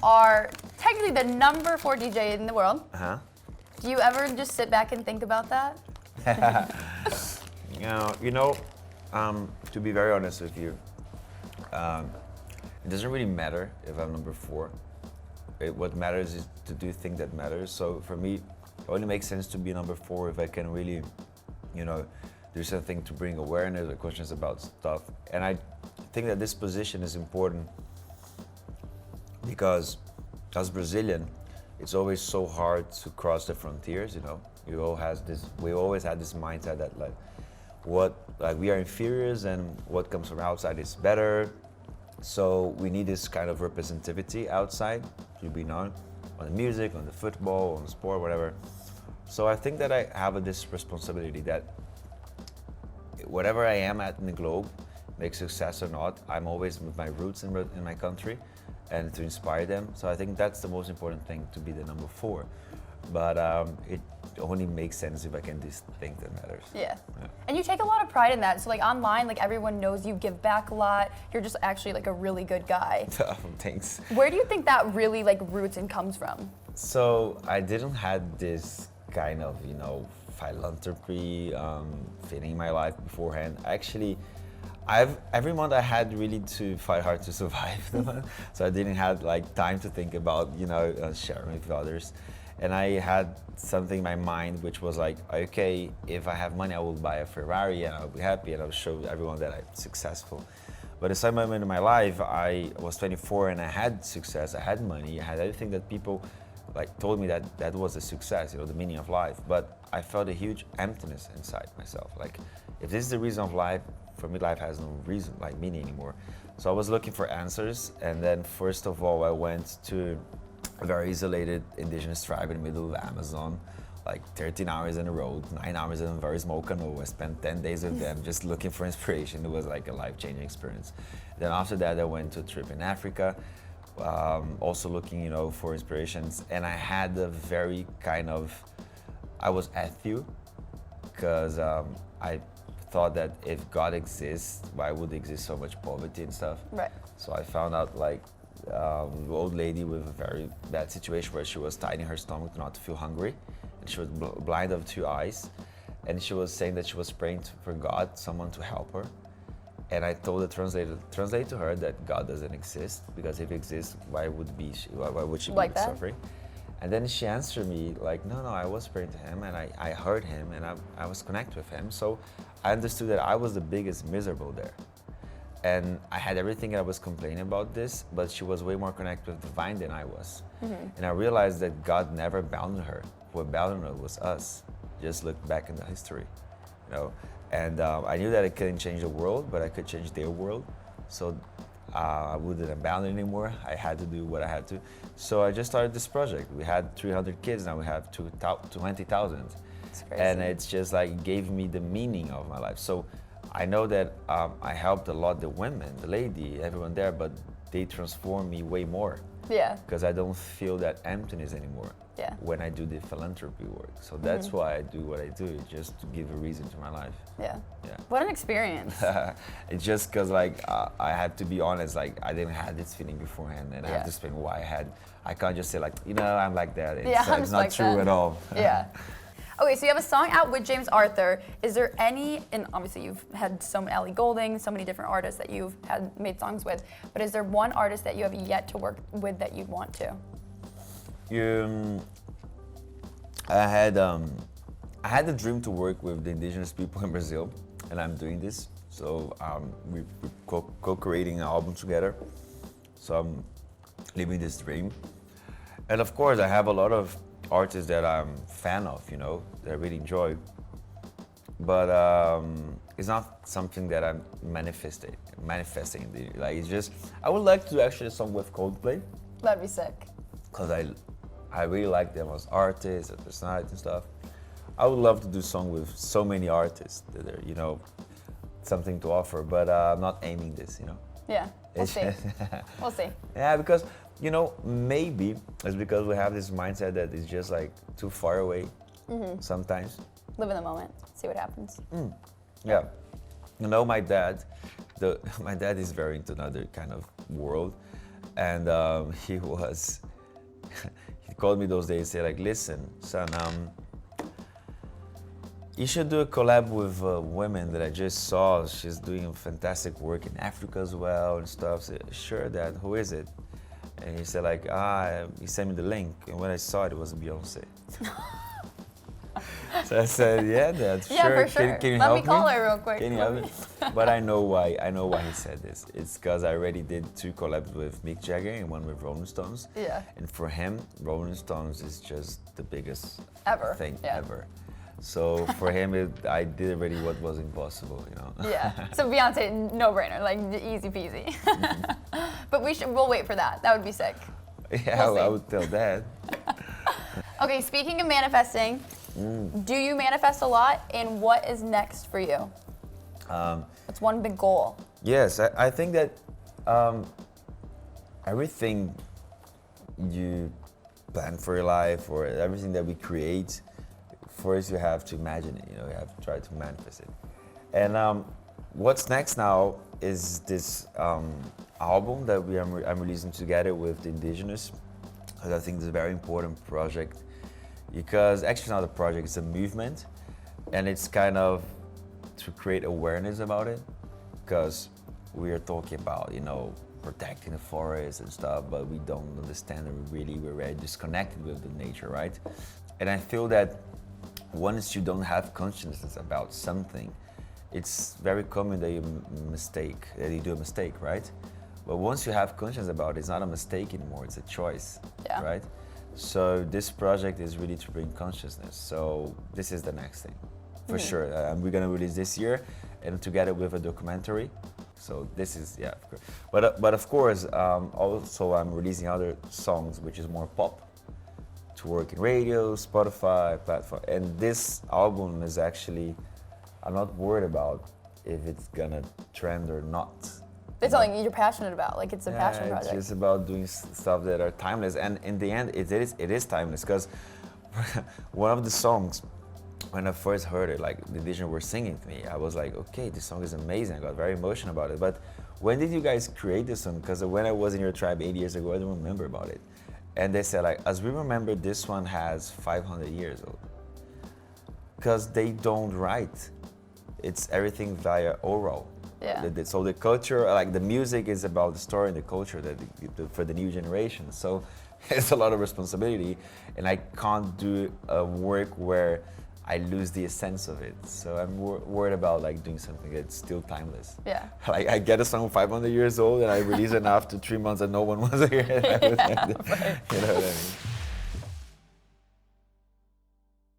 are technically the number 4 DJ in the world. Uh-huh. Do you ever just sit back and think about that? To be very honest with you, it doesn't really matter if I'm number 4. What matters is to do things that matters. So for me, it only makes sense to be number 4 if I can really, do something to bring awareness or consciousness about stuff. And I think that this position is important because as Brazilian, it's always so hard to cross the frontiers, We always had this mindset that we are inferiors and what comes from outside is better. So we need this kind of representativity outside to be known on the music, on the football, on the sport, whatever. So I think that I have this responsibility that whatever I am at in the globe, make success or not, I'm always with my roots in my country and to inspire them. So I think that's the most important thing, to be the number 4. But it only makes sense if I can do things that matters. Yeah. And you take a lot of pride in that. So online, everyone knows you give back a lot. You're just actually a really good guy. Thanks. Where do you think that really roots and comes from? So I didn't have this kind of, philanthropy thing in my life beforehand. Actually, every month I had really to fight hard to survive the month. So I didn't have time to think about, sharing with others. And I had something in my mind which was okay, if I have money, I will buy a Ferrari and I'll be happy and I'll show everyone that I'm successful. But at some moment in my life, I was 24 and I had success, I had money, I had everything that people told me that was a success, the meaning of life. But I felt a huge emptiness inside myself. If this is the reason of life, for me life has no reason, meaning anymore. So I was looking for answers, and then first of all I went to a very isolated indigenous tribe in the middle of the Amazon, 13 hours in a road, 9 hours in a very small canoe. I spent 10 days with them just looking for inspiration. It was a life-changing experience. Then after that I went to a trip in Africa, also looking, for inspirations. And I had a very I was atheist, because I thought that if God exists, why would exist so much poverty and stuff? Right. So I found out an old lady with a very bad situation where she was tightening her stomach not to feel hungry, and she was blind of 2 eyes, and she was saying that she was praying for God, someone to help her. And I told the translator, translate to her that God doesn't exist, because if he exists, why would she be suffering? And then she answered me no, I was praying to him and I heard him and I was connected with him. So I understood that I was the biggest miserable there. And I had everything, and I was complaining about this, but she was way more connected with the divine than I was. Mm-hmm. And I realized that God never bound her. What bound her was us. Just look back in the history, And I knew that I couldn't change the world, but I could change their world. So I wouldn't abandon anymore. I had to do what I had to. So I just started this project. We had 300 kids, now we have 20,000. And it's just gave me the meaning of my life. So I know that I helped a lot the women, the lady, everyone there, but they transform me way more. Yeah. Because I don't feel that emptiness anymore. Yeah. When I do the philanthropy work. So that's why I do what I do, just to give a reason to my life. Yeah. Yeah. What an experience. It's just because I had to be honest, I didn't have this feeling beforehand, and I have to explain why I had. I can't just say I'm like that. It's not true at all. Yeah. Okay, so you have a song out with James Arthur. Is there any, and obviously you've had so many, Ellie Goulding, so many different artists that you've made songs with, but is there one artist that you have yet to work with that you'd want to? I had the dream to work with the indigenous people in Brazil, and I'm doing this. So we're co-creating an album together. So I'm living this dream. And of course, I have a lot of artists that I'm a fan of, that I really enjoy. But it's not something that I'm manifesting. It's just, I would like to do actually a song with Coldplay. That'd be sick. Because I really like them as artists, as personality and stuff. I would love to do a song with so many artists that are, something to offer, but I'm not aiming this, Yeah, we'll see. We'll see. Yeah, because, maybe it's because we have this mindset that is just too far away sometimes. Live in the moment, see what happens. Yeah. My dad is very into another kind of world. And he called me those days, say like, listen, son, you should do a collab with women that I just saw. She's doing fantastic work in Africa as well and stuff. I said, sure, Dad, who is it? And he said like, he sent me the link. And when I saw it, it was Beyonce. So I said, yeah, Dad, Yeah, sure. for sure. Can you Let help me call her real quick. Can you help me? But I know why he said this. It's because I already did 2 collabs with Mick Jagger and 1 with Rolling Stones. Yeah. And for him, Rolling Stones is just the biggest thing Yeah. ever. So for him, I did already what was impossible, you know. Yeah. So Beyonce, no brainer, like easy peasy. But we'll wait for that. That would be sick. Yeah, We'll see. I would tell Dad. Okay, speaking of manifesting, do you manifest a lot, and what is next for you? What's one big goal? Yes, I think that everything you plan for your life or everything that we create, first you have to imagine it, you know, you have to try to manifest it. And what's next now is this album that I'm releasing together with the Indigenous, because I think it's a very important project, because actually it's not a project, it's a movement, and it's kind of to create awareness about it, because we are talking about, you know, protecting the forest and stuff, but we don't understand that we're very disconnected with the nature, right? And I feel that once you don't have consciousness about something, it's very common that you do a mistake, right? But once you have conscience about it, it's not a mistake anymore, it's a choice, right? So this project is really to bring consciousness. So this is the next thing, for sure. We're gonna release this year, and together with a documentary. So this is, yeah, of course. But of course, also I'm releasing other songs, which is more pop, to work in radio, Spotify, platform. And this album is actually, I'm not worried about if it's gonna trend or not. It's something you're passionate about, like it's a passion project. It's just about doing stuff that are timeless, and in the end, it is timeless. Because one of the songs, when I first heard it, like the Indigenous were singing to me, I was like, okay, this song is amazing. I got very emotional about it. But when did you guys create this song? Because when I was in your tribe 8 years ago, I don't remember about it. And they said, like, as we remember, this one has 500 years old. Because they don't write. It's everything via oral. Yeah. So the culture, like the music is about the story and the culture for the new generation. So it's a lot of responsibility, and I can't do a work where I lose the essence of it. So I'm worried about like doing something that's still timeless. Yeah. Like I get a song 500 years old and I release it after 3 months and no one wants to hear it. You know what I mean?